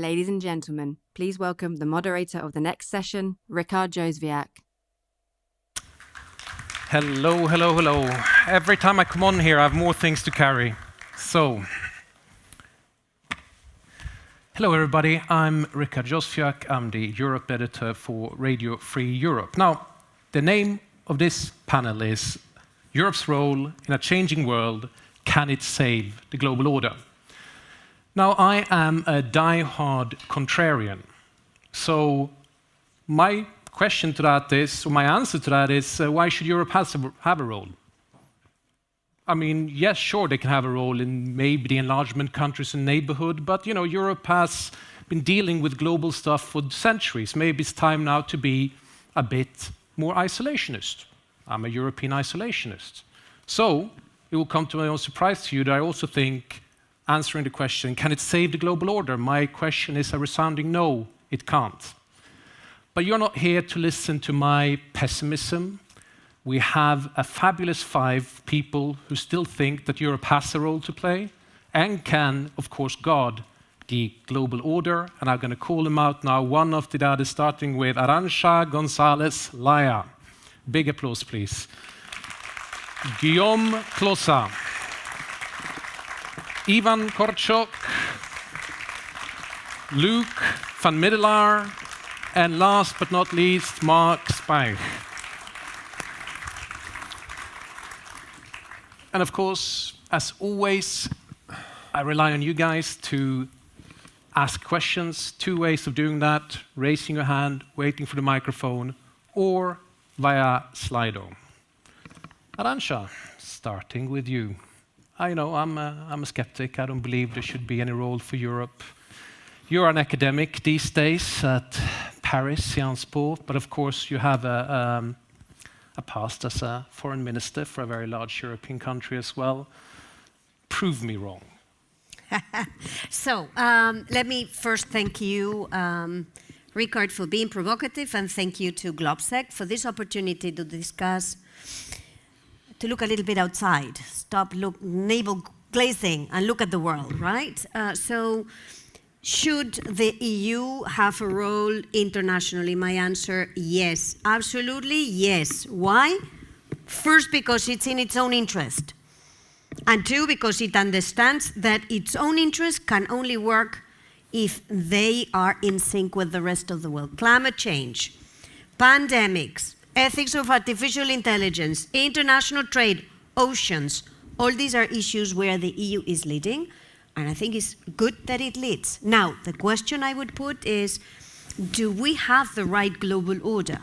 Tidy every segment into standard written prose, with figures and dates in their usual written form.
Ladies and gentlemen, please welcome the moderator of the next session, Rikard Jozwiak. Hello, hello, hello. Every time I come on here, I have more things to carry. So, hello everybody, I'm Rikard Jozwiak. I'm the Europe editor for Radio Free Europe. Now, the name of this panel is Europe's Role in a Changing World, Can It Save the Global Order? Now, I am a die-hard contrarian. So, my question to that is, or my answer to that is, why should Europe have a role? I mean, yes, sure, they can have a role in maybe the enlargement countries and neighborhood, but, you know, Europe has been dealing with global stuff for centuries. Maybe it's time now to be a bit more isolationist. I'm a European isolationist. So, it will come to my own surprise to you that I also think, answering the question, can it save the global order? My question is a resounding no, it can't. But you're not here to listen to my pessimism. We have a fabulous 5 people who still think that Europe has a role to play and can, of course, guard the global order. And I'm going to call them out now, one after the other, starting with Arancha, González, Laya. Big applause, please. Guillaume, Klossa. Ivan Korčok, Luuk van Middelaar, and last but not least, Mark Speich. And of course, as always, I rely on you guys to ask questions. 2 ways of doing that: raising your hand, waiting for the microphone, or via Slido. Arancha, starting with you. I know I'm a skeptic. I don't believe there should be any role for Europe. You're an academic these days at Paris, Sciences Po, but of course you have a past as a foreign minister for a very large European country as well. Prove me wrong. So, let me first thank you, Rikard, for being provocative, and thank you to Globsec for this opportunity to discuss, to look a little bit outside, stop navel glazing and look at the world, right? So, should the EU have a role internationally? My answer, yes, absolutely yes. Why? First, because it's in its own interest. And 2, because it understands that its own interest can only work if they are in sync with the rest of the world. Climate change, pandemics, ethics of artificial intelligence, international trade, oceans, all these are issues where the EU is leading, and I think it's good that it leads. Now, the question I would put is, do we have the right global order?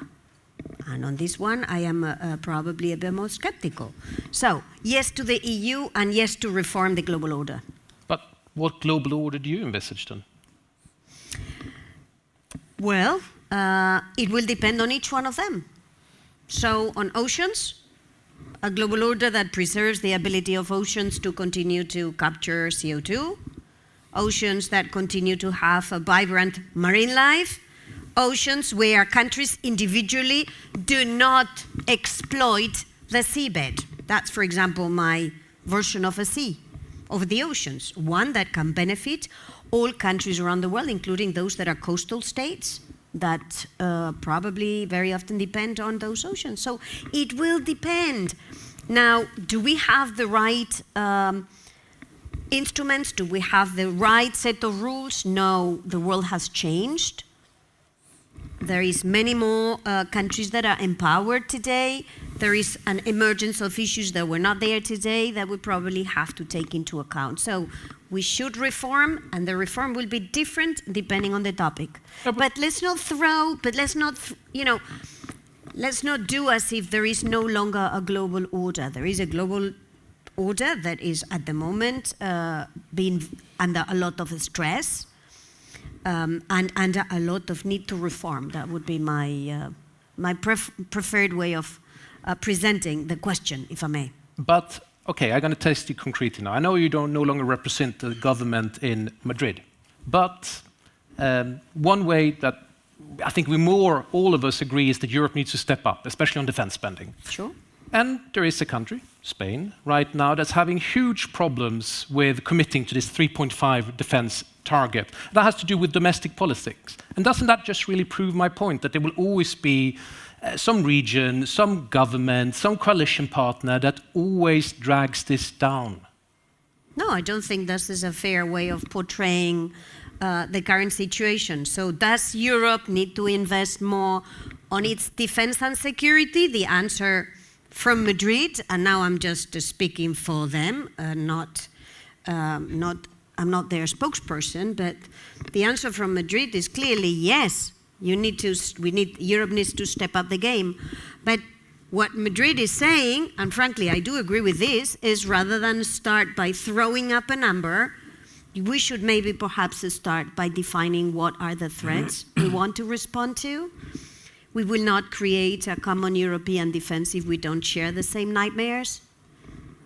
And on this one, I am probably a bit more skeptical. So, yes to the EU, and yes to reform the global order. But what global order do you envisage then? Well, it will depend on each one of them. So, on oceans, a global order that preserves the ability of oceans to continue to capture CO2, oceans that continue to have a vibrant marine life, oceans where countries individually do not exploit the seabed. That's, for example, my version of a sea, of the oceans, one that can benefit all countries around the world, including those that are coastal states, that probably very often depend on those oceans. So it will depend. Now, do we have the right instruments? Do we have the right set of rules? No, the world has changed. There is many more countries that are empowered today. There is an emergence of issues that were not there today that we probably have to take into account. So we should reform, and the reform will be different depending on the topic. But let's not let's not do as if there is no longer a global order. There is a global order that is at the moment being under a lot of stress and under a lot of need to reform. That would be my preferred way of presenting the question, if I may. But, okay, I'm going to test you concretely now. I know you don't no longer represent the government in Madrid, but one way that I think all of us agree is that Europe needs to step up, especially on defense spending. Sure. And there is a country, Spain, right now that's having huge problems with committing to this 3.5 defense target. That has to do with domestic politics. And doesn't that just really prove my point, that there will always be some region, some government, some coalition partner that always drags this down? No, I don't think this is a fair way of portraying the current situation. So does Europe need to invest more on its defense and security? The answer from Madrid, and now I'm just speaking for them, I'm not their spokesperson, but the answer from Madrid is clearly yes. Europe needs to step up the game. But what Madrid is saying, and frankly I do agree with this, is rather than start by throwing up a number, we should maybe perhaps start by defining what are the threats we want to respond to. We will not create a common European defense if we don't share the same nightmares.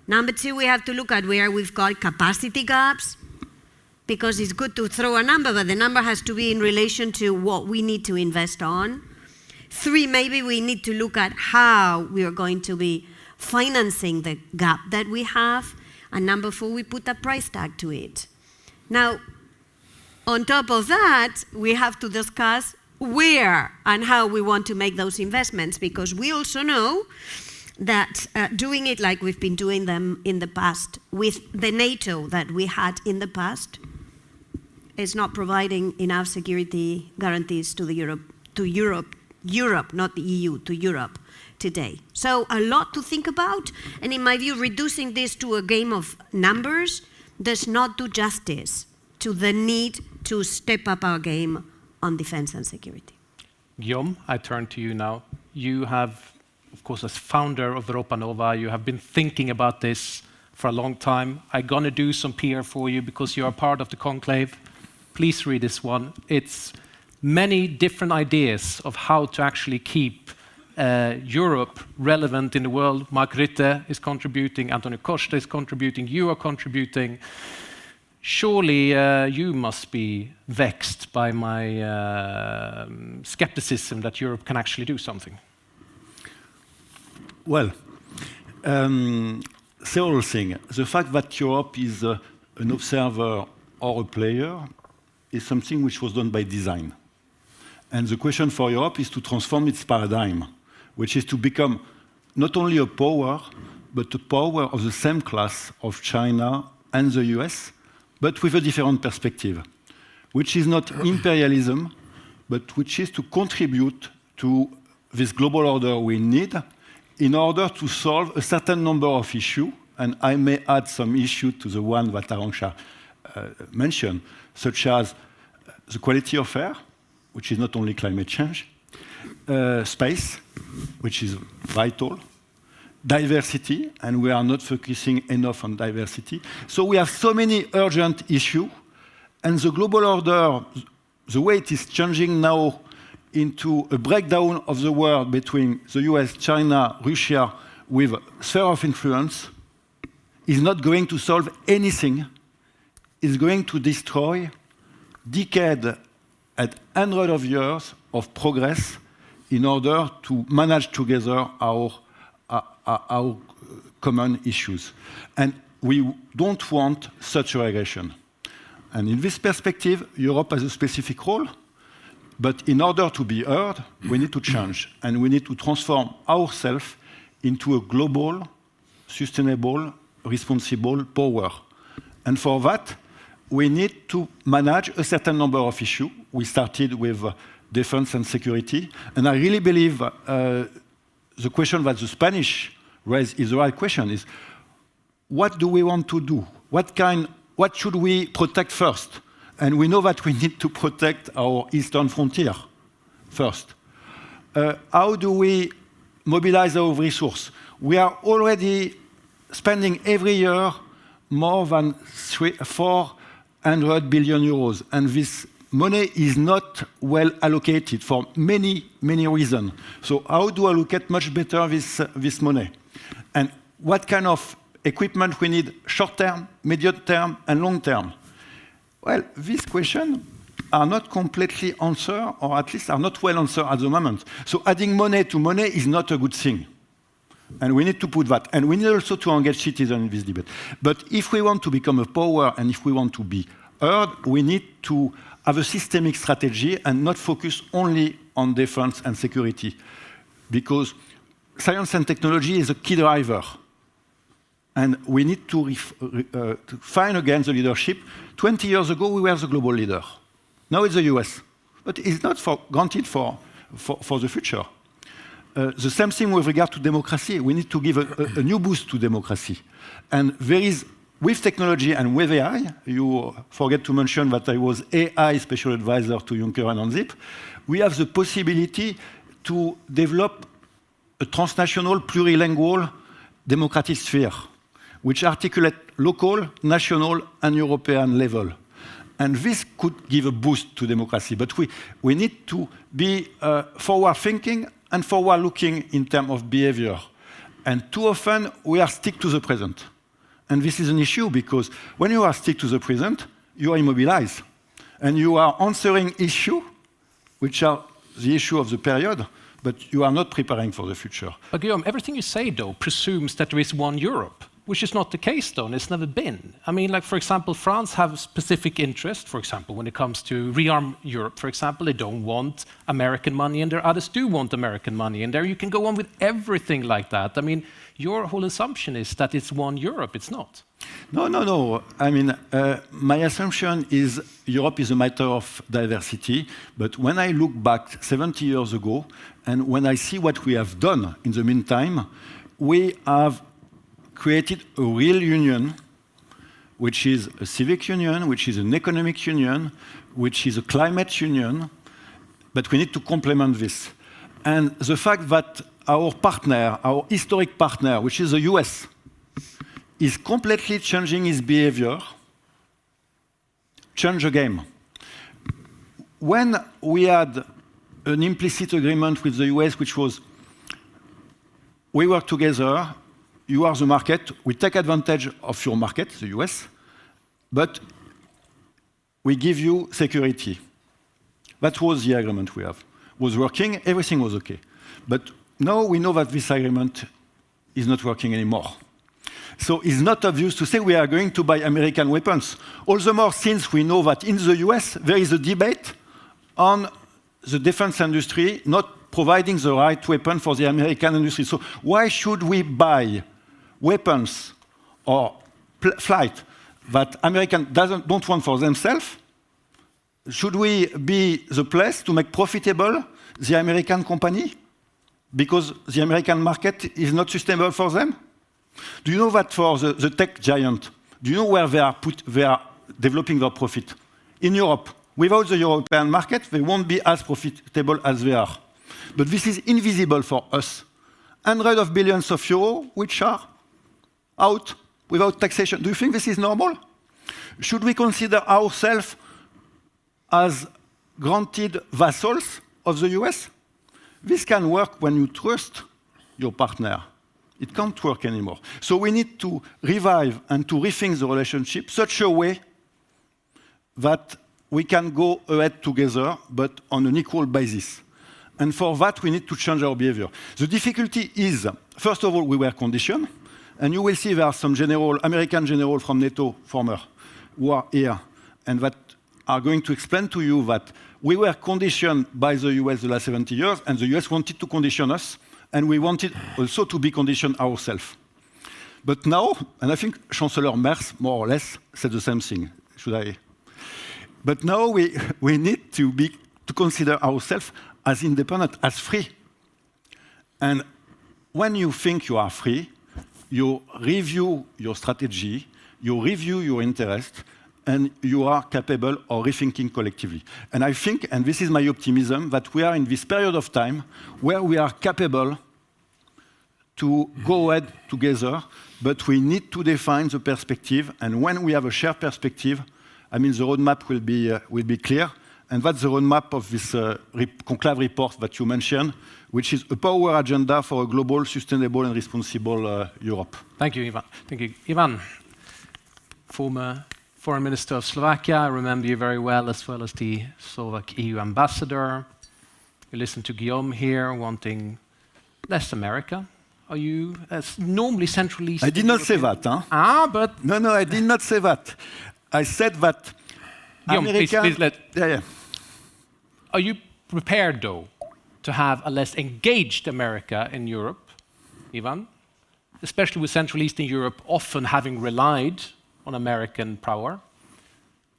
Number two, we have to look at where we've got capacity gaps, because it's good to throw a number, but the number has to be in relation to what we need to invest on. Three, maybe we need to look at how we are going to be financing the gap that we have. And number four, we put a price tag to it. Now, on top of that, we have to discuss where and how we want to make those investments, because we also know that doing it like we've been doing them in the past with the NATO that we had in the past is not providing enough security guarantees to Europe, not the EU, to Europe today. So a lot to think about, and in my view, reducing this to a game of numbers does not do justice to the need to step up our game on defense and security. Guillaume, I turn to you now. You have, of course, as founder of EuropaNova, you have been thinking about this for a long time. I'm going to do some PR for you because you are part of the Conclave. Please read this one. It's many different ideas of how to actually keep Europe relevant in the world. Mark Rutte is contributing, Antonio Costa is contributing, you are contributing. Surely you must be vexed by my skepticism that Europe can actually do something. Well, several things. The fact that Europe is an observer or a player is something which was done by design. And the question for Europe is to transform its paradigm, which is to become not only a power, but a power of the same class of China and the US, but with a different perspective, which is not imperialism, but which is to contribute to this global order we need in order to solve a certain number of issues, and I may add some issues to the one that Arancha mentioned, such as the quality of air, which is not only climate change, space, which is vital, diversity, and we are not focusing enough on diversity. So we have so many urgent issues, and the global order, the way it is changing now into a breakdown of the world between the US, China, Russia, with sphere of influence, is not going to solve anything. It's going to destroy decades and hundreds of years of progress in order to manage together our common issues. And we don't want such a regression. And in this perspective, Europe has a specific role, but in order to be heard, we need to change, and we need to transform ourselves into a global, sustainable, responsible power. And for that, we need to manage a certain number of issues. We started with defense and security, and I really believe the question that the Spanish raised is the right question, is what do we want to do? What should we protect first? And we know that we need to protect our eastern frontier first. How do we mobilize our resources? We are already spending every year more than 400 billion euros, and this money is not well allocated for many, many reasons. So how do I allocate much better this money? And what kind of equipment we need short term, medium term, and long term? Well, these questions are not completely answered, or at least are not well answered at the moment. So adding money to money is not a good thing. And we need to put that. And we need also to engage citizens in this debate. But if we want to become a power, and if we want to be heard, we need to have a systemic strategy and not focus only on defense and security, because science and technology is a key driver. And we need to find again the leadership. 20 years ago, we were the global leader. Now it's the US. But it's not granted for the future. The same thing with regard to democracy. We need to give a new boost to democracy. And there is, with technology and with AI, you forget to mention that I was AI special advisor to Juncker and UNZIP, we have the possibility to develop a transnational, plurilingual democratic sphere, which articulate local, national, and European level. And this could give a boost to democracy. But we need to be forward-thinking and forward-looking in terms of behavior. And too often, we are stick to the present. And this is an issue, because when you are stick to the present, you are immobilized. And you are answering issues, which are the issue of the period, but you are not preparing for the future. But Guillaume, everything you say, though, presumes that there is one Europe, which is not the case, though, and it's never been. I mean, like, for example, France have specific interest, for example, when it comes to rearm Europe, for example. They don't want American money in there. Others do want American money in there. You can go on with everything like that. I mean, your whole assumption is that it's one Europe. It's not. No. I mean, my assumption is Europe is a matter of diversity. But when I look back 70 years ago, and when I see what we have done in the meantime, we have created a real union, which is a civic union, which is an economic union, which is a climate union, but we need to complement this. And the fact that our partner, our historic partner, which is the US, is completely changing his behavior, change the game. When we had an implicit agreement with the US, which was, we work together, you are the market, we take advantage of your market, the US, but we give you security. That was the agreement we have. It was working, everything was okay. But now we know that this agreement is not working anymore. So it's not obvious to say we are going to buy American weapons. All the more since we know that in the US there is a debate on the defense industry not providing the right weapon for the American industry. So why should we buy weapons or flight that Americans don't want for themselves? Should we be the place to make profitable the American company because the American market is not sustainable for them? Do you know that for the tech giant, do you know where they are developing their profit? In Europe. Without the European market, they won't be as profitable as they are. But this is invisible for us. Hundreds of billions of euros, which are out without taxation. Do you think this is normal? Should we consider ourselves as granted vassals of the US? This can work when you trust your partner. It can't work anymore. So we need to revive and to rethink the relationship such a way that we can go ahead together, but on an equal basis. And for that, we need to change our behavior. The difficulty is, first of all, we were conditioned. And you will see there are some American generals from NATO, former, who are here, and that are going to explain to you that we were conditioned by the US the last 70 years, and the US wanted to condition us, and we wanted also to be conditioned ourselves. But now, and I think Chancellor Merz, more or less, said the same thing. But now we need to consider ourselves as independent, as free. And when you think you are free, you review your strategy, you review your interest, and you are capable of rethinking collectively. And I think, and this is my optimism, that we are in this period of time where we are capable to go ahead together, but we need to define the perspective, and when we have a shared perspective, I mean, the roadmap will be clear, and that's the roadmap of this Conclave report that you mentioned, which is a power agenda for a global, sustainable, and responsible Europe. Thank you, Ivan. Thank you. Ivan, former Foreign Minister of Slovakia, I remember you very well as the Slovak EU ambassador. You listened to Guillaume here, wanting less America. Are you, as normally Central East? I did not say that, huh? But... No, I did not say that. I said that Guillaume, please let... Yeah. Are you prepared, though, to have a less engaged America in Europe, Ivan? Especially with Central Eastern Europe often having relied on American power?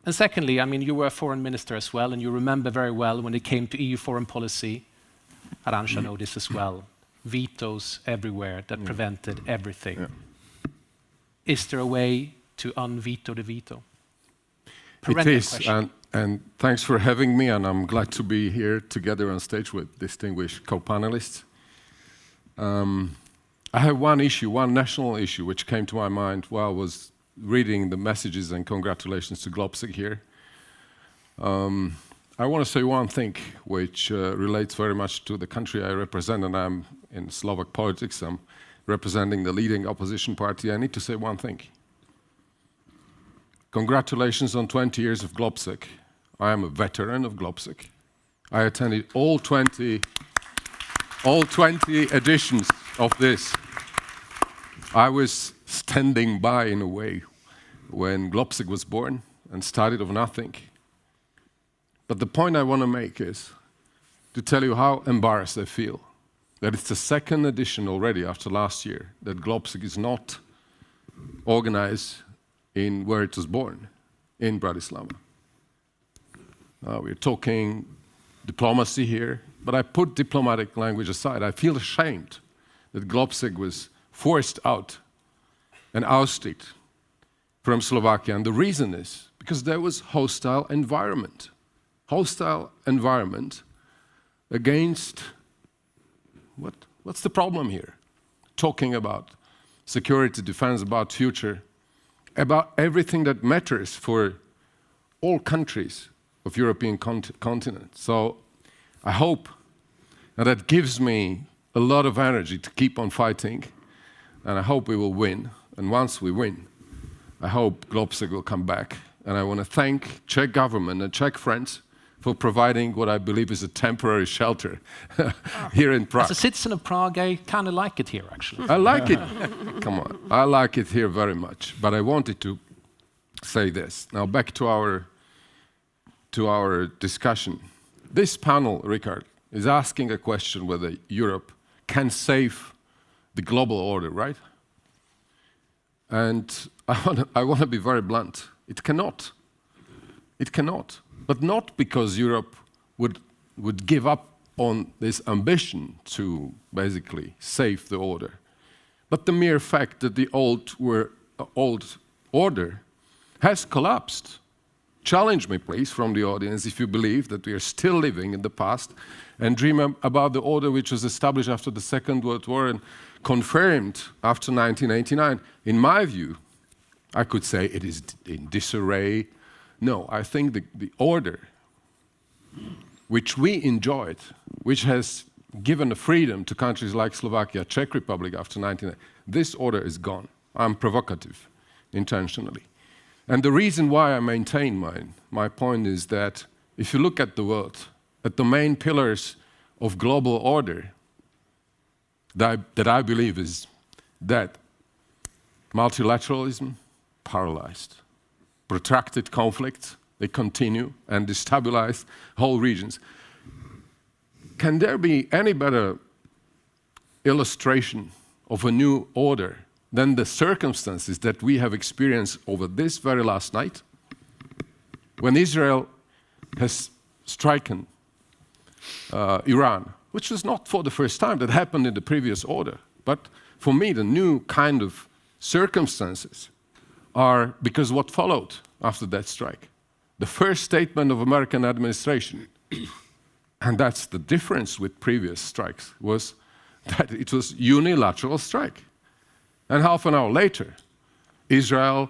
And secondly, I mean, you were a foreign minister as well, and you remember very well when it came to EU foreign policy. Arancha know this as well. Vetoes everywhere that prevented everything. Yeah. Is there a way to unveto the veto? It is, and thanks for having me, and I'm glad to be here together on stage with distinguished co-panelists. I have one issue, one national issue, which came to my mind while I was reading the messages, and congratulations to Globsec here. I want to say one thing which relates very much to the country I represent, and I'm in Slovak politics. I'm representing the leading opposition party. I need to say one thing. Congratulations on 20 years of Globsec. I am a veteran of Globsec. I attended all 20 editions of this. I was standing by, in a way, when Globsec was born and started of nothing. But the point I want to make is to tell you how embarrassed I feel that it's the second edition already after last year that Globsec is not organized in where it was born, in Bratislava. We're talking diplomacy here, but I put diplomatic language aside. I feel ashamed that Globsec was forced out and ousted from Slovakia. And the reason is because there was hostile environment against, what's the problem here? Talking about security, defense, about future, about everything that matters for all countries of European continent. So I hope, and that gives me a lot of energy to keep on fighting, and I hope we will win. And once we win, I hope Globsec will come back. And I want to thank Czech government and Czech friends for providing what I believe is a temporary shelter here in Prague. As a citizen of Prague, I kind of like it here, actually. I like it. Come on. I like it here very much. But I wanted to say this. Now back to our discussion. This panel, Rikard, is asking a question whether Europe can save the global order, right? And I want to be very blunt. It cannot. It cannot. But not because Europe would give up on this ambition to basically save the order, but the mere fact that the old order has collapsed. Challenge me, please, from the audience, if you believe that we are still living in the past and dream about the order which was established after the Second World War and confirmed after 1989. In my view, I could say it is in disarray. No, I think the order which we enjoyed, which has given a freedom to countries like Slovakia, Czech Republic after 1990, this order is gone. I'm provocative, intentionally. And the reason why I maintain my point is that if you look at the world, at the main pillars of global order that I believe is that multilateralism, paralyzed. Protracted conflicts, they continue and destabilize whole regions. Can there be any better illustration of a new order than the circumstances that we have experienced over this very last night? When Israel has stricken Iran, which was not for the first time, that happened in the previous order. But for me, the new kind of circumstances are because what followed after that strike. The first statement of American administration, and that's the difference with previous strikes, was that it was unilateral strike. And half an hour later, Israel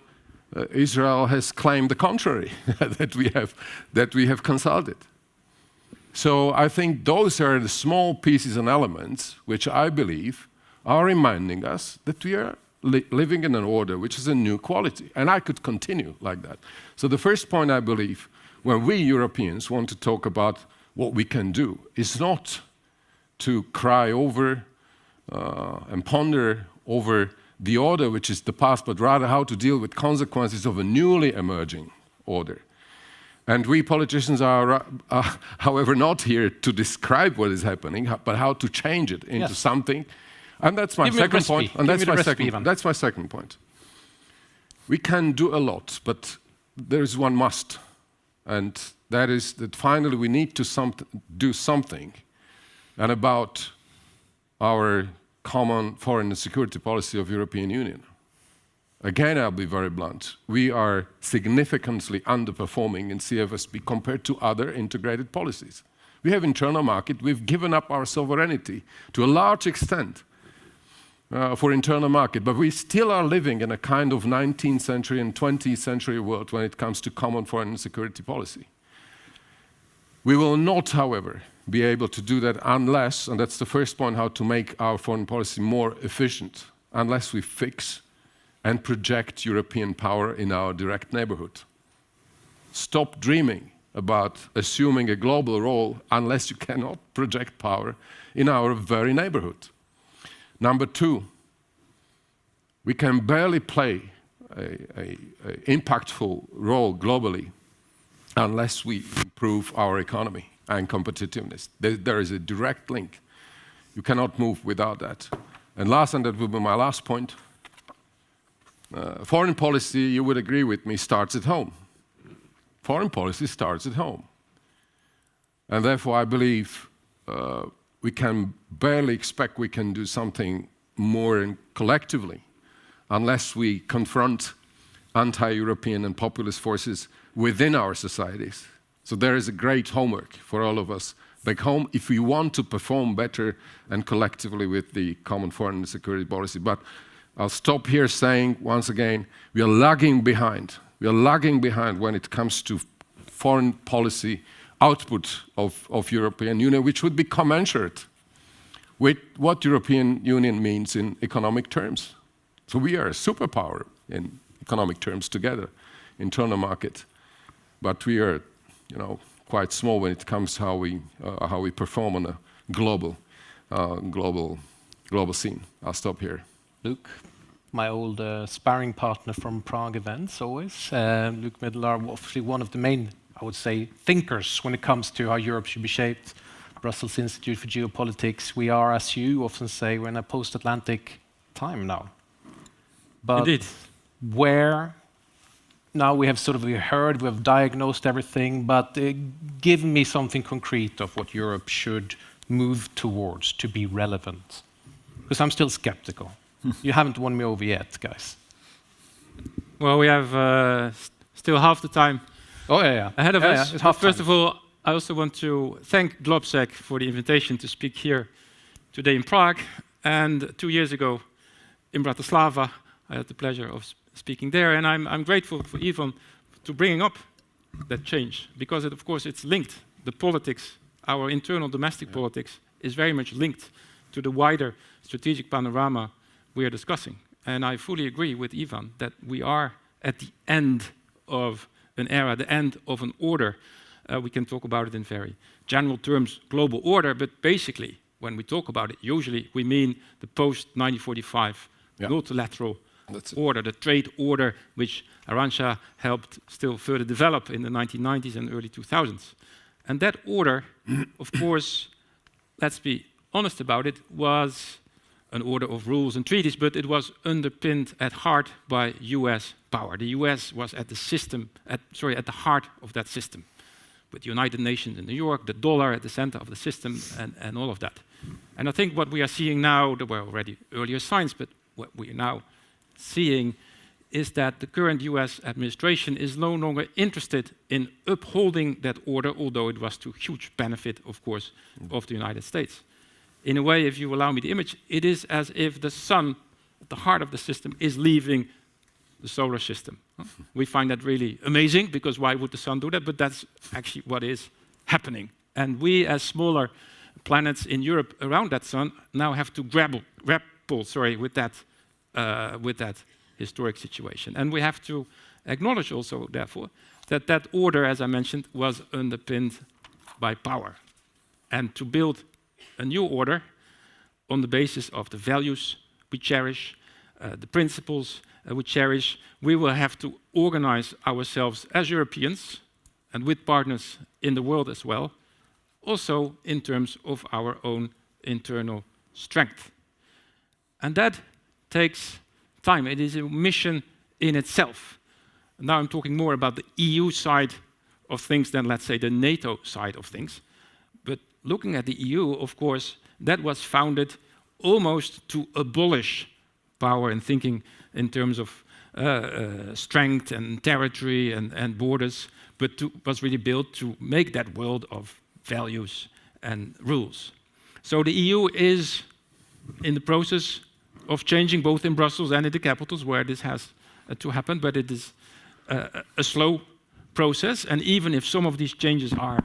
has claimed the contrary, that we have consulted. So I think those are the small pieces and elements which I believe are reminding us that we are living in an order which is a new quality. And I could continue like that. So the first point I believe, when we Europeans want to talk about what we can do, is not to cry over and ponder over the order which is the past, but rather how to deal with consequences of a newly emerging order. And we politicians are, however, not here to describe what is happening, but how to change it into something. And that's my second point. And that's my second point. We can do a lot, but there is one must. And that is that finally we need to do something. And about our common foreign and security policy of European Union. Again, I'll be very blunt. We are significantly underperforming in CFSP compared to other integrated policies. We have internal market. We've given up our sovereignty to a large extent for internal market, but we still are living in a kind of 19th century and 20th century world when it comes to common foreign and security policy. We will not, however, be able to do that unless, and that's the first point, how to make our foreign policy more efficient, unless we fix and project European power in our direct neighborhood. Stop dreaming about assuming a global role unless you cannot project power in our very neighborhood. Number two, we can barely play an impactful role globally unless we improve our economy and competitiveness. There is a direct link. You cannot move without that. And last, and that will be my last point, foreign policy, you would agree with me, starts at home. Foreign policy starts at home. And therefore, I believe we can barely expect we can do something more collectively unless we confront anti-European and populist forces within our societies. So there is a great homework for all of us back home if we want to perform better and collectively with the common foreign and security policy. But I'll stop here saying, once again, we are lagging behind. We are lagging behind when it comes to foreign policy output of European Union, which would be commensurate with what European Union means in economic terms. So we are a superpower in economic terms together, internal market. But we are, quite small when it comes to how we perform on a global scene. I'll stop here. Luuk, my old sparring partner from Prague events always. Luuk Middelaar, obviously one of the main, I would say, thinkers when it comes to how Europe should be shaped. Brussels Institute for Geopolitics. We are, as you often say, we're in a post-Atlantic time now. But indeed. Where, now we have heard, we have diagnosed everything, but give me something concrete of what Europe should move towards to be relevant. Because I'm still skeptical. You haven't won me over yet, guys. Well, we have still half the time ahead of us. First of all, I also want to thank Globsec for the invitation to speak here today in Prague. And 2 years ago in Bratislava, I had the pleasure of speaking there. And I'm grateful for Ivan to bringing up that change, because of course it's linked. The politics, our internal domestic politics, is very much linked to the wider strategic panorama we are discussing. And I fully agree with Ivan that we are at the end of an era, the end of an order. We can talk about it in very general terms, global order, but basically, when we talk about it, usually we mean the post-1945 multilateral order, the trade order, which Arancha helped still further develop in the 1990s and early 2000s. And that order, of course, let's be honest about it, was an order of rules and treaties, but it was underpinned at heart by US power. The US was at the heart of that system, with the United Nations in New York, the dollar at the center of the system, and all of that. And I think what we are seeing now, there were already earlier signs, but what we are now seeing is that the current US administration is no longer interested in upholding that order, although it was to huge benefit, of course, of the United States. In a way, if you allow me the image, it is as if the sun, at the heart of the system, is leaving the solar system. We find that really amazing, because why would the sun do that? But that's actually what is happening. And we, as smaller planets in Europe around that sun, now have to grapple with that historic situation. And we have to acknowledge also, therefore, that that order, as I mentioned, was underpinned by power. And to build a new order on the basis of the values we cherish, the principles we cherish, we will have to organize ourselves as Europeans, and with partners in the world as well, also in terms of our own internal strength. And that takes time. It is a mission in itself. Now I'm talking more about the EU side of things than, let's say, the NATO side of things. But looking at the EU, of course, that was founded almost to abolish power and thinking in terms of strength and territory and borders, but was really built to make that world of values and rules. So the EU is in the process of changing, both in Brussels and in the capitals where this has to happen, but it is a slow process, and even if some of these changes are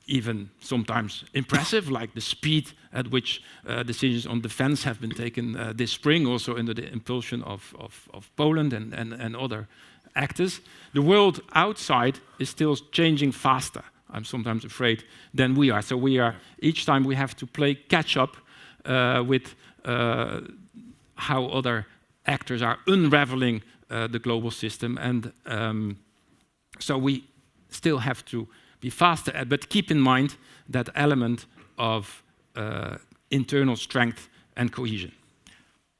even sometimes impressive, like the speed at which decisions on defense have been taken this spring, also under the impulsion of Poland and other actors, the world outside is still changing faster, I'm sometimes afraid, than we are. So each time we have to play catch up with how other actors are unraveling the global system, and so we still have to be faster, but keep in mind that element of internal strength and cohesion.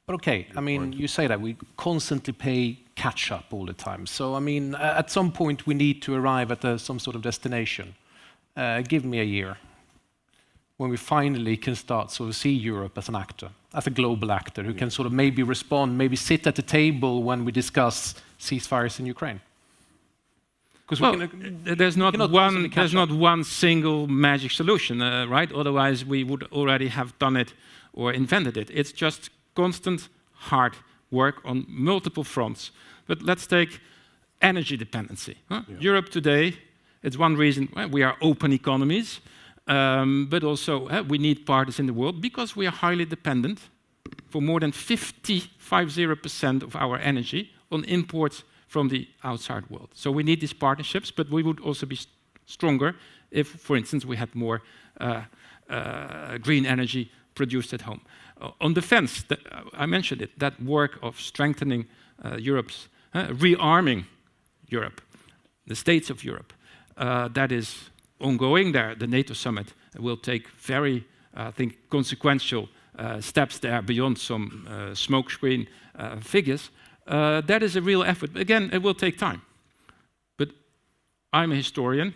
But okay, I mean, you say that we constantly play catch up all the time. So, I mean, at some point we need to arrive at some sort of destination. Give me a year when we finally can start sort of see Europe as an actor, as a global actor who can sort of maybe respond, maybe sit at the table when we discuss ceasefires in Ukraine. Well, there's not one single magic solution, right? Otherwise, we would already have done it or invented it. It's just constant hard work on multiple fronts. But let's take energy dependency. Huh? Yeah. Europe today, it's one reason we are open economies, but also we need partners in the world because we are highly dependent for more than 50% of our energy on imports from the outside world. So we need these partnerships, but we would also be stronger if, for instance, we had more green energy produced at home. On defense, I mentioned it, that work of strengthening Europe's, rearming Europe, the states of Europe, that is ongoing there. The NATO summit will take very, I think, consequential steps there beyond some smokescreen figures. That is a real effort. Again, it will take time. But I'm a historian.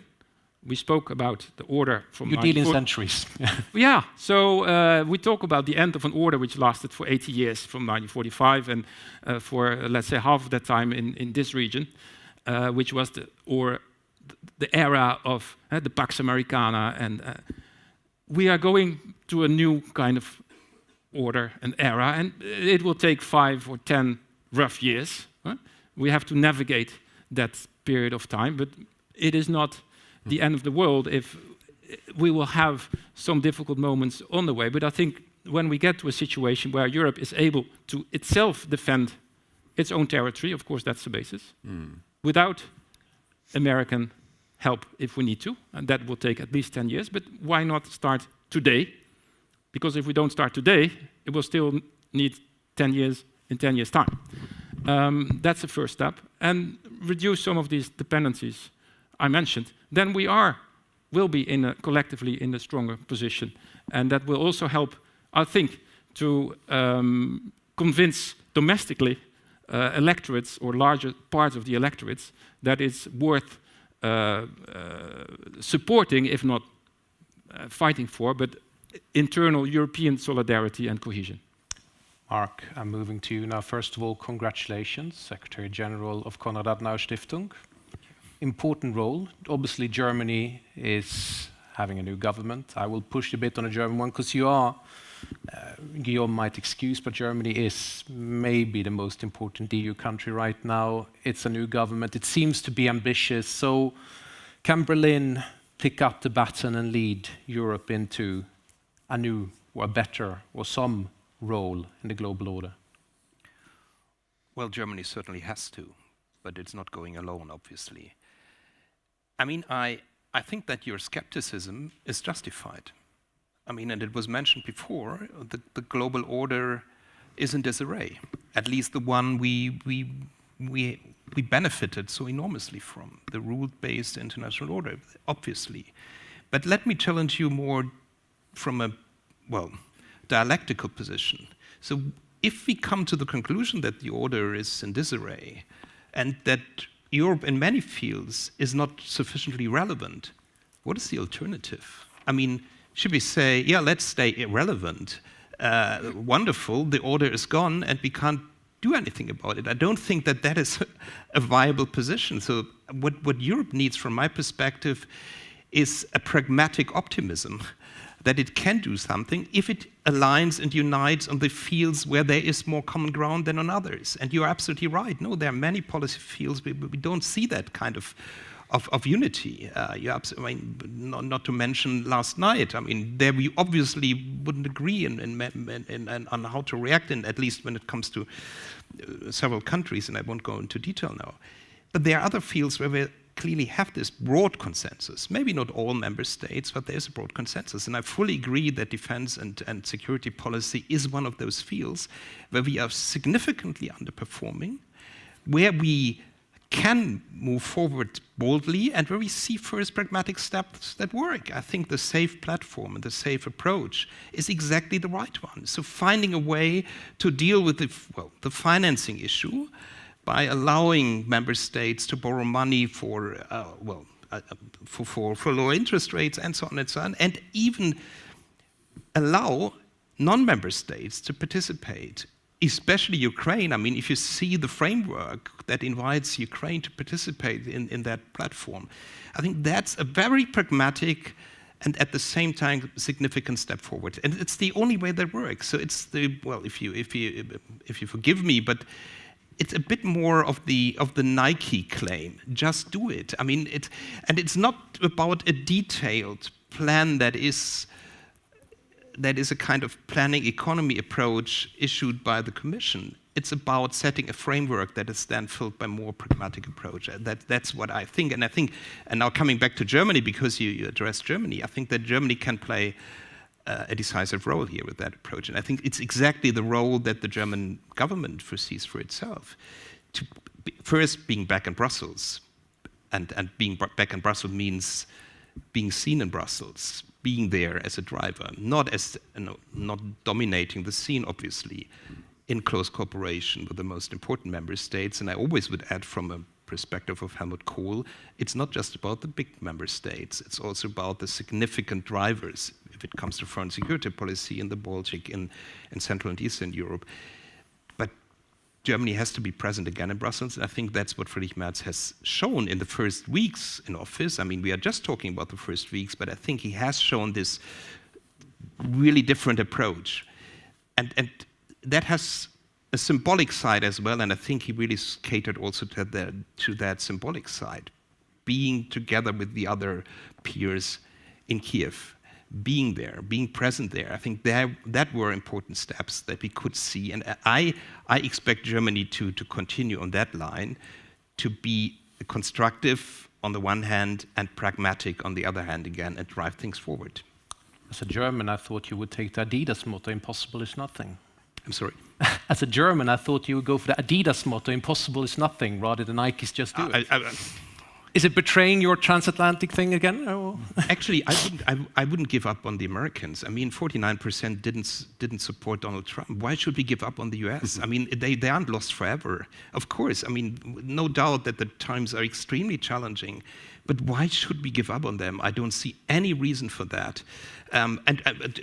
We spoke about the order from... You deal in centuries. Yeah, so we talk about the end of an order which lasted for 80 years, from 1945, and for, let's say, half of that time in this region, which was the era of the Pax Americana. And we are going to a new kind of order and era, and it will take 5 or 10 rough years. We have to navigate that period of time, but it is not the end of the world if we will have some difficult moments on the way. But I think when we get to a situation where Europe is able to itself defend its own territory, of course that's the basis, without American help if we need to, and that will take at least 10 years, but why not start today? Because if we don't start today, it will still need 10 years in 10 years' time. That's the first step. And reduce some of these dependencies I mentioned, then we will be collectively in a stronger position. And that will also help, I think, to convince domestically electorates or larger parts of the electorates that it's worth supporting, if not fighting for, but internal European solidarity and cohesion. Mark, I'm moving to you now. First of all, congratulations, Secretary General of Konrad-Adenauer-Stiftung. Important role. Obviously, Germany is having a new government. I will push a bit on a German one because you are, Guillaume might excuse, but Germany is maybe the most important EU country right now. It's a new government. It seems to be ambitious. So can Berlin pick up the baton and lead Europe into a new or a better or some role in the global order? Well, Germany certainly has to, but it's not going alone, obviously. I mean, I think that your skepticism is justified. I mean, and it was mentioned before, the global order is in disarray. At least the one we we benefited so enormously from the rule-based international order, obviously. But let me challenge you more from a, well, dialectical position. So if we come to the conclusion that the order is in disarray and that Europe in many fields is not sufficiently relevant, what is the alternative? I mean, should we say, yeah, let's stay irrelevant, wonderful, the order is gone and we can't do anything about it? I don't think that that is a viable position. So what Europe needs, from my perspective, is a pragmatic optimism that it can do something if it aligns and unites on the fields where there is more common ground than on others. And you're absolutely right. No, there are many policy fields where we don't see that kind of unity. Not to mention last night. I mean, there we obviously wouldn't agree on how to react, at least when it comes to several countries, and I won't go into detail now. But there are other fields where we clearly have this broad consensus. Maybe not all member states, but there's a broad consensus. And I fully agree that defense and security policy is one of those fields where we are significantly underperforming, where we can move forward boldly, and where we see first pragmatic steps that work. I think the safe platform and the safe approach is exactly the right one. So finding a way to deal with the financing issue by allowing member states to borrow money for low interest rates and so on, and even allow non-member states to participate, especially Ukraine. I mean, if you see the framework that invites Ukraine to participate in that platform, I think that's a very pragmatic and at the same time significant step forward. And it's the only way that works. So it's if you forgive me, but it's a bit more of the Nike claim. Just do it. I mean, it's not about a detailed plan that is a kind of planning economy approach issued by the Commission. It's about setting a framework that is then filled by more pragmatic approach. That's what I think. And now coming back to Germany, because you addressed Germany, I think that Germany can play a decisive role here with that approach. And I think it's exactly the role that the German government foresees for itself. First, being back in Brussels. And being back in Brussels means being seen in Brussels, being there as a driver, not dominating the scene, obviously, in close cooperation with the most important member states. And I always would add, from a perspective of Helmut Kohl, it's not just about the big member states, it's also about the significant drivers if it comes to foreign security policy in the Baltic, in Central and Eastern Europe. But Germany has to be present again in Brussels. I think that's what Friedrich Merz has shown in the first weeks in office. I mean, we are just talking about the first weeks, but I think he has shown this really different approach. And that has a symbolic side as well, and I think he really catered also to that symbolic side. Being together with the other peers in Kiev, being there, being present there. I think that were important steps that we could see, and I expect Germany to continue on that line, to be constructive on the one hand and pragmatic on the other hand again, and drive things forward. As a German, I thought you would take the Adidas motto, impossible is nothing. I'm sorry? As a German, I thought you would go for the Adidas motto, impossible is nothing, rather than Nike's just do it. Is it betraying your transatlantic thing again? Or? Actually, I wouldn't give up on the Americans. I mean, 49% didn't support Donald Trump. Why should we give up on the US? I mean, they aren't lost forever. Of course, I mean, no doubt that the times are extremely challenging, but why should we give up on them? I don't see any reason for that. And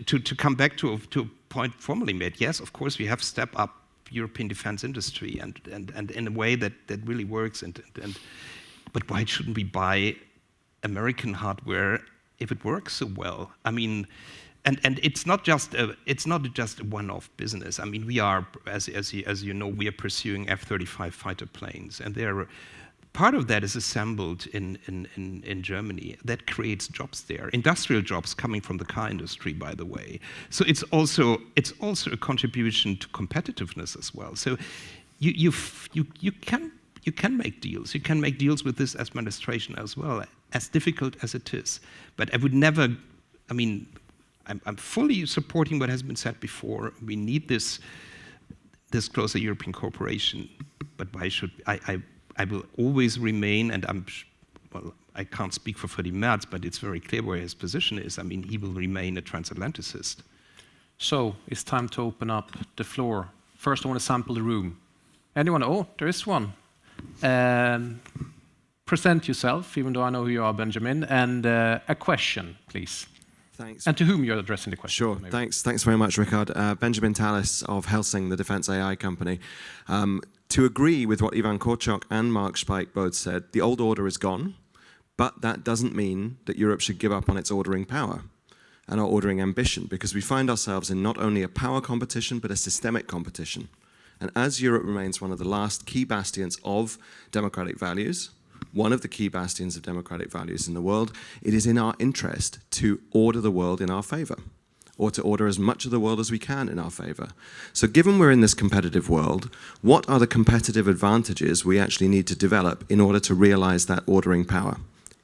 to come back to a point formerly made, yes, of course, we have stepped up European defense industry and in a way that really works. But why shouldn't we buy American hardware if it works so well? I mean, and it's not just a one-off business. I mean, we are, as you know, we are pursuing F-35 fighter planes, and part of that is assembled in Germany. That creates jobs there, industrial jobs coming from the car industry, by the way. So it's also a contribution to competitiveness as well. So you can make deals. You can make deals with this administration as well, as difficult as it is. But I would never, I mean, I'm fully supporting what has been said before. We need this this closer European cooperation, but why should I will always remain, and I can't speak for Freddie Merz, but it's very clear where his position is. I mean, he will remain a transatlanticist. So it's time to open up the floor. First, I want to sample the room. Anyone? Oh, there is one. Present yourself, even though I know who you are, Benjamin, and a question, please. Thanks. And to whom you're addressing the question. Sure. Maybe. Thanks very much, Rikard. Benjamin Tallis of Helsing, the defense AI company. To agree with what Ivan Korčok and Mark Speich both said, the old order is gone, but that doesn't mean that Europe should give up on its ordering power and our ordering ambition, because we find ourselves in not only a power competition, but a systemic competition. And as Europe remains one of the last key bastions of democratic values, one of the key bastions of democratic values in the world, it is in our interest to order the world in our favor, or to order as much of the world as we can in our favor. So given we're in this competitive world, what are the competitive advantages we actually need to develop in order to realize that ordering power?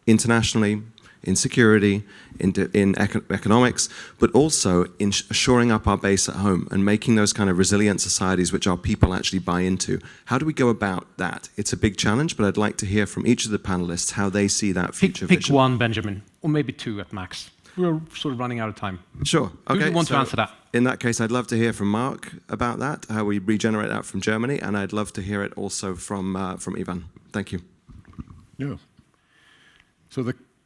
Internationally, in security, in economics, but also in shoring up our base at home and making those kind of resilient societies which our people actually buy into. How do we go about that? It's a big challenge, but I'd like to hear from each of the panelists how they see that future vision. Pick one, Benjamin, or maybe two at max. We're sort of running out of time. Sure. Okay. Who do you want to answer that? In that case, I'd love to hear from Mark about that, how we regenerate that from Germany, and I'd love to hear it also from Ivan. Thank you. Yeah. So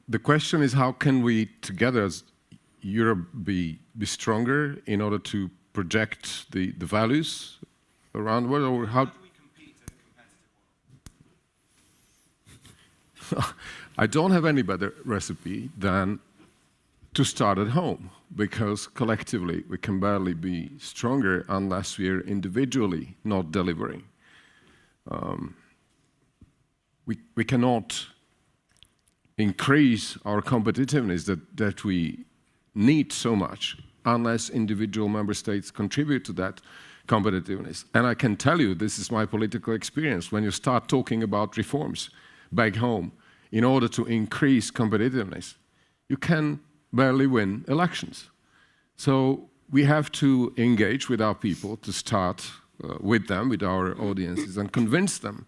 the question is, how can we together as Europe be stronger in order to project the values around the world, or how do we compete in a competitive world? I don't have any better recipe than to start at home, because collectively we can barely be stronger unless we are individually not delivering. We cannot increase our competitiveness that we need so much unless individual member states contribute to that competitiveness. And I can tell you, this is my political experience, when you start talking about reforms back home in order to increase competitiveness, you can barely win elections. So we have to engage with our people, to start with them, with our audiences, and convince them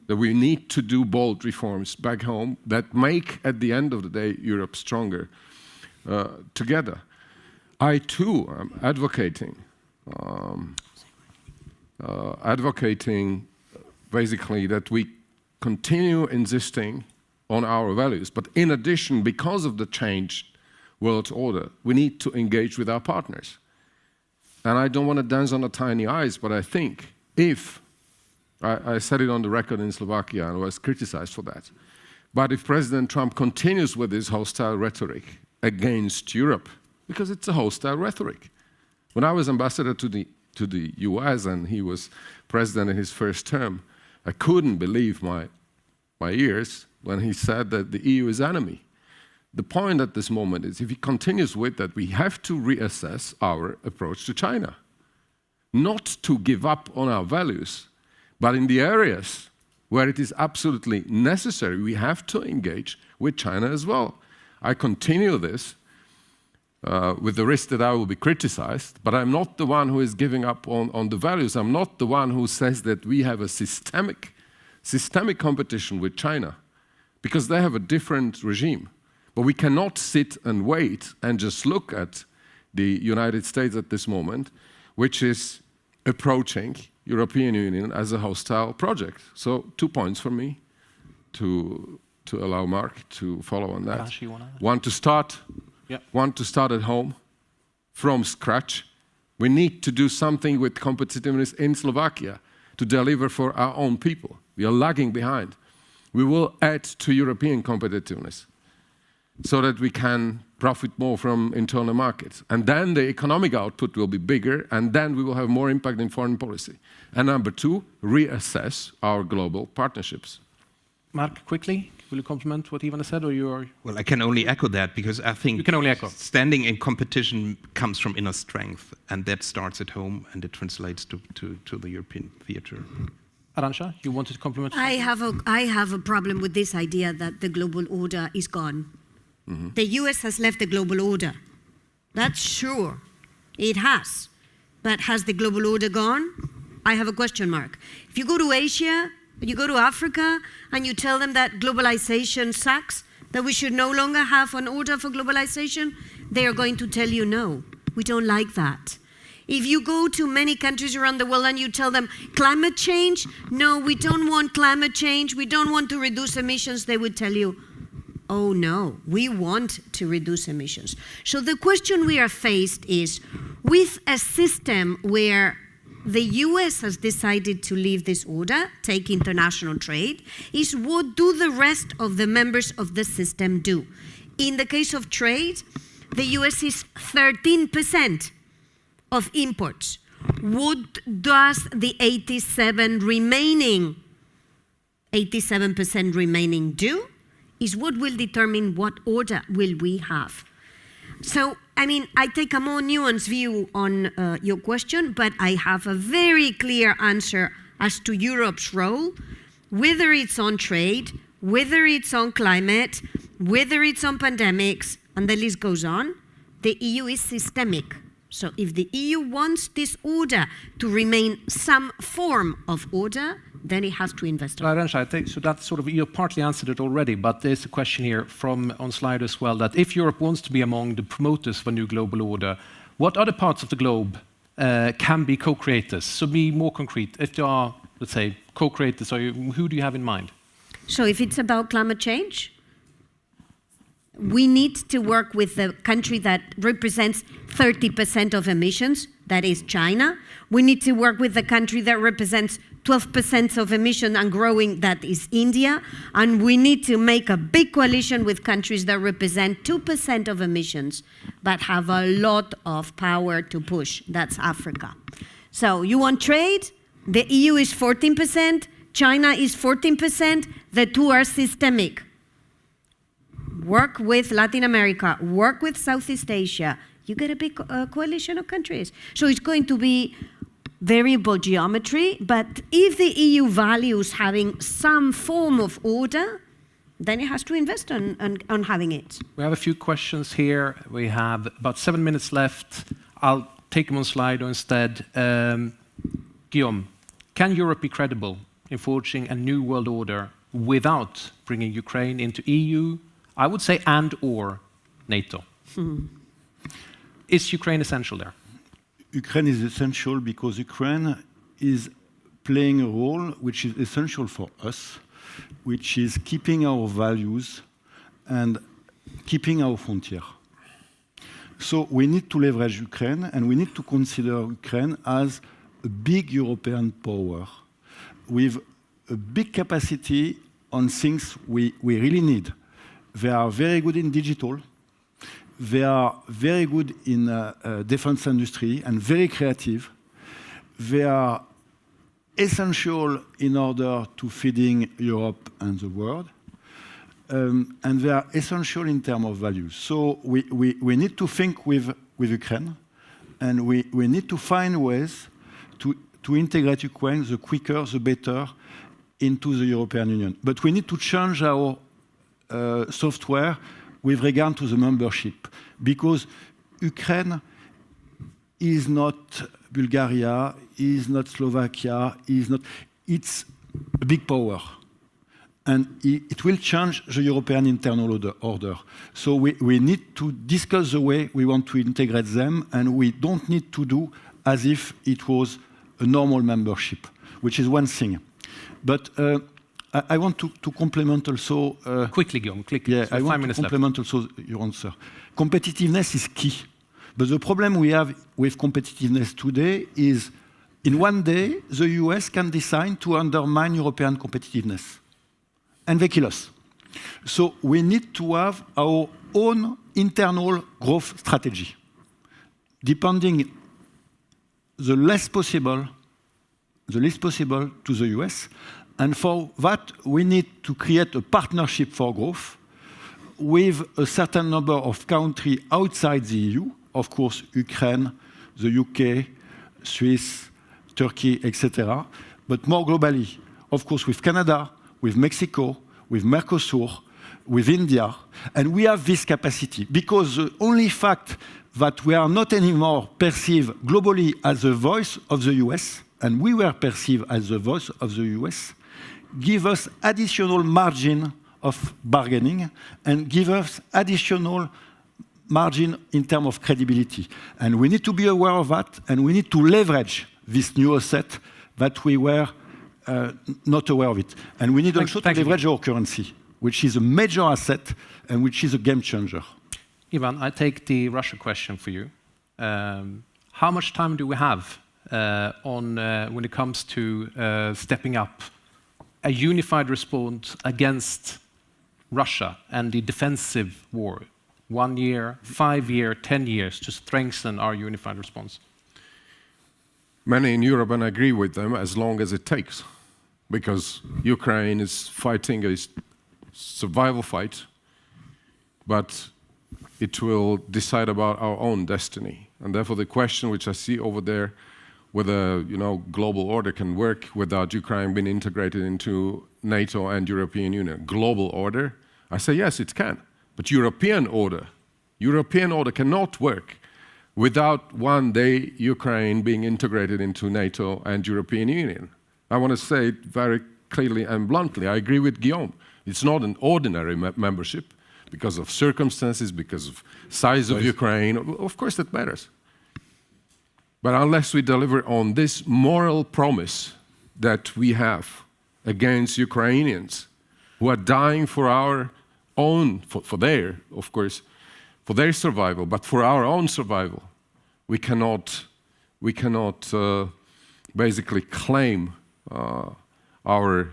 that we need to do bold reforms back home that make, at the end of the day, Europe stronger together. I too am advocating basically that we continue insisting on our values, but in addition, because of the changed world order, we need to engage with our partners. And I don't want to dance on the tiny ice, but I think if I said it on the record in Slovakia and was criticized for that. But if President Trump continues with his hostile rhetoric against Europe, because it's a hostile rhetoric. When I was ambassador to the US and he was president in his first term, I couldn't believe my ears when he said that the EU is enemy. The point at this moment is, if he continues with that, we have to reassess our approach to China. Not to give up on our values, but in the areas where it is absolutely necessary, we have to engage with China as well. I continue this with the risk that I will be criticized, but I'm not the one who is giving up on the values. I'm not the one who says that we have a systemic competition with China, because they have a different regime. But we cannot sit and wait and just look at the United States at this moment, which is approaching European Union as a hostile project. So 2 points for me to allow Mark to follow on that. One to start at home from scratch. We need to do something with competitiveness in Slovakia to deliver for our own people. We are lagging behind. We will add to European competitiveness so that we can profit more from internal markets. And then the economic output will be bigger, and then we will have more impact in foreign policy. And number two, reassess our global partnerships. Mark, quickly, will you compliment what Ivan said, or you are? Well, I can only echo that, because I think you can only echo. Standing in competition comes from inner strength, and that starts at home, and it translates to the European theater. Arancha, you wanted to compliment? I have a problem with this idea that the global order is gone. Mm-hmm. The US has left the global order. That's sure. It has. But has the global order gone? I have a question mark. If you go to Asia, you go to Africa, and you tell them that globalization sucks, that we should no longer have an order for globalization, they are going to tell you no, we don't like that. If you go to many countries around the world and you tell them climate change, no, we don't want climate change, we don't want to reduce emissions, they would tell you, oh no, we want to reduce emissions. So the question we are faced is, with a system where the US has decided to leave this order, take international trade, is what do the rest of the members of the system do? In the case of trade, the US is 13% of imports. What does the 87% remaining do? Is what will determine what order will we have. So, I mean, I take a more nuanced view on your question, but I have a very clear answer as to Europe's role, whether it's on trade, whether it's on climate, whether it's on pandemics, and the list goes on. The EU is systemic. So if the EU wants this order to remain some form of order, then it has to invest. Arancha, I think so that sort of you partly answered it already, but there's a question here from on slide as well that if Europe wants to be among the promoters of a new global order, what other parts of the globe can be co-creators? So be more concrete. If there are, let's say, co-creators, who do you have in mind? So if it's about climate change, we need to work with the country that represents 30% of emissions, that is China. We need to work with the country that represents 12% of emission and growing, that is India. And we need to make a big coalition with countries that represent 2% of emissions, but have a lot of power to push, that's Africa. So you want trade? The EU is 14%, China is 14%, the two are systemic. Work with Latin America, work with Southeast Asia, you get a big coalition of countries. So it's going to be variable geometry, but if the EU values having some form of order, then it has to invest on having it. We have a few questions here. We have about 7 minutes left. I'll take them on Slido instead. Guillaume, can Europe be credible in forging a new world order without bringing Ukraine into EU, I would say, and or NATO? Is Ukraine essential there? Ukraine is essential because Ukraine is playing a role which is essential for us, which is keeping our values and keeping our frontier. So we need to leverage Ukraine, and we need to consider Ukraine as a big European power with a big capacity on things we really need. They are very good in digital. They are very good in defense industry and very creative. They are essential in order to feeding Europe and the world. And they are essential in terms of values. So we need to think with Ukraine, and we need to find ways to integrate Ukraine the quicker, the better into the European Union. But we need to change our software with regard to the membership, because Ukraine is not Bulgaria, is not Slovakia, it's a big power. And it will change the European internal order. So we need to discuss the way we want to integrate them, and we don't need to do as if it was a normal membership, which is one thing. But I want to complement also... quickly, Guillaume, quickly. Yeah, I want to complement also your answer. Competitiveness is key. But the problem we have with competitiveness today is, in one day, the US can decide to undermine European competitiveness. And they kill us. So we need to have our own internal growth strategy, depending the least possible to the US. And for that, we need to create a partnership for growth with a certain number of countries outside the EU, of course, Ukraine, the UK, Swiss, Turkey, etc., but more globally, of course, with Canada, with Mexico, with Mercosur, with India. And we have this capacity, because the only fact that we are not anymore perceived globally as the voice of the US and we were perceived as the voice of the US, give us additional margin of bargaining and give us additional margin in terms of credibility. And we need to be aware of that, and we need to leverage this new asset that we were not aware of it. And we need also to leverage our currency, which is a major asset and which is a game changer. Ivan, I take the Russia question for you. How much time do we have when it comes to stepping up a unified response against Russia and the defensive war? 1 year, 5 years, 10 years to strengthen our unified response? Many in Europe, and I agree with them, as long as it takes. Because Ukraine is fighting a survival fight, but it will decide about our own destiny. And therefore the question which I see over there, whether global order can work without Ukraine being integrated into NATO and European Union. Global order, I say yes, it can. But European order cannot work without one day Ukraine being integrated into NATO and European Union. I want to say it very clearly and bluntly. I agree with Guillaume. It's not an ordinary membership because of circumstances, because of size of Ukraine. Of course that matters. But unless we deliver on this moral promise that we have against Ukrainians who are dying for our own, for their, of course, for their survival, but for our own survival, we cannot basically claim our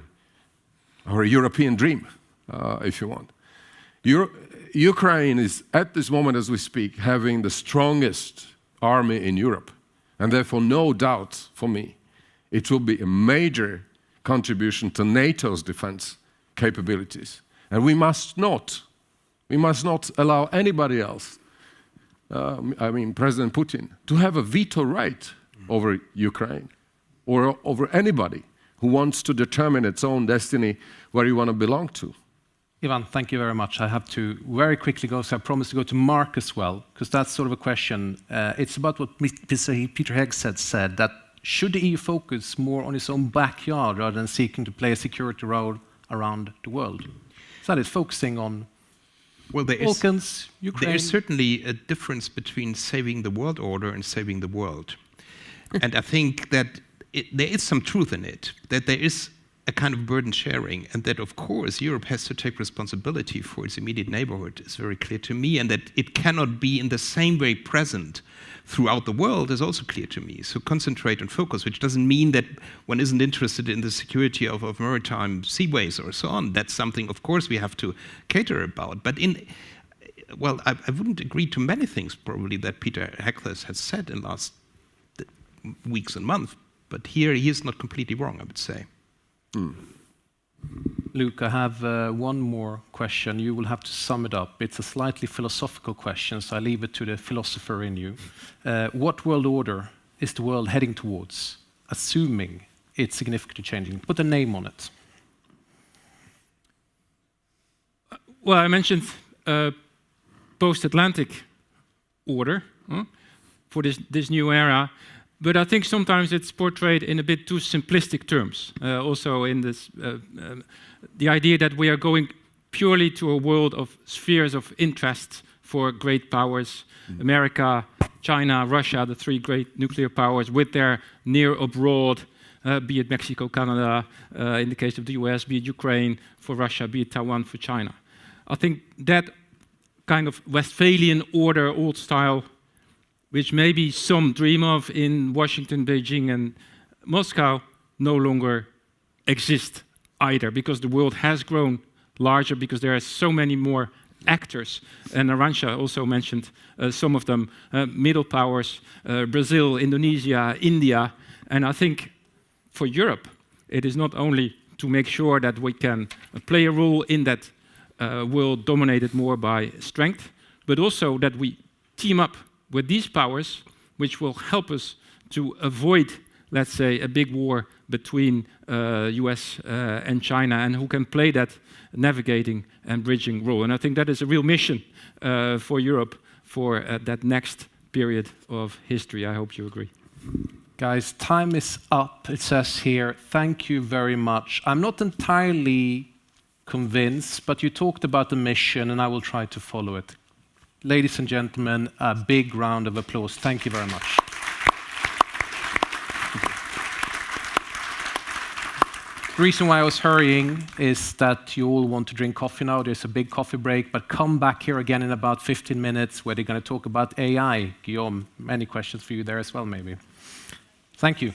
European dream, if you want. Ukraine is, at this moment as we speak, having the strongest army in Europe. And therefore, no doubt for me, it will be a major contribution to NATO's defense capabilities. And we must not allow anybody else, President Putin, to have a veto right over Ukraine or over anybody who wants to determine its own destiny where you want to belong to. Ivan, thank you very much. I have to very quickly go, so I promise to go to Mark as well, because that's sort of a question. It's about what Peter Hegseth said, that should the EU focus more on its own backyard rather than seeking to play a security role around the world? So that is focusing on Balkans, Ukraine. There is certainly a difference between saving the world order and saving the world. And I think that there is some truth in it, that there is a kind of burden sharing, and that of course Europe has to take responsibility for its immediate neighborhood is very clear to me, and that it cannot be in the same way present throughout the world is also clear to me. So concentrate and focus, which doesn't mean that one isn't interested in the security of maritime seaways or so on. That's something, of course, we have to cater about. But I wouldn't agree to many things probably that Peter Hegseth has said in last weeks and months, but here he is not completely wrong, I would say. Luuk, I have one more question. You will have to sum it up. It's a slightly philosophical question, so I leave it to the philosopher in you. What world order is the world heading towards, assuming it's significantly changing? Put a name on it. Well, I mentioned post-Atlantic order for this new era. But I think sometimes it's portrayed in a bit too simplistic terms. Also in this, the idea that we are going purely to a world of spheres of interest for great powers, America, China, Russia, the three great nuclear powers with their near abroad, be it Mexico, Canada, in the case of the US, be it Ukraine for Russia, be it Taiwan for China. I think that kind of Westphalian order, old style, which maybe some dream of in Washington, Beijing, and Moscow, no longer exist either, because the world has grown larger, because there are so many more actors. And Arancha also mentioned some of them, middle powers, Brazil, Indonesia, India. And I think for Europe, it is not only to make sure that we can play a role in that world dominated more by strength, but also that we team up with these powers, which will help us to avoid, let's say, a big war between US and China, and who can play that navigating and bridging role. And I think that is a real mission for Europe for that next period of history. I hope you agree. Guys, time is up. It says here, thank you very much. I'm not entirely convinced, but you talked about the mission, and I will try to follow it. Ladies and gentlemen, a big round of applause. Thank you very much. The reason why I was hurrying is that you all want to drink coffee now. There's a big coffee break, but come back here again in about 15 minutes where they're going to talk about AI. Guillaume, many questions for you there as well, maybe. Thank you.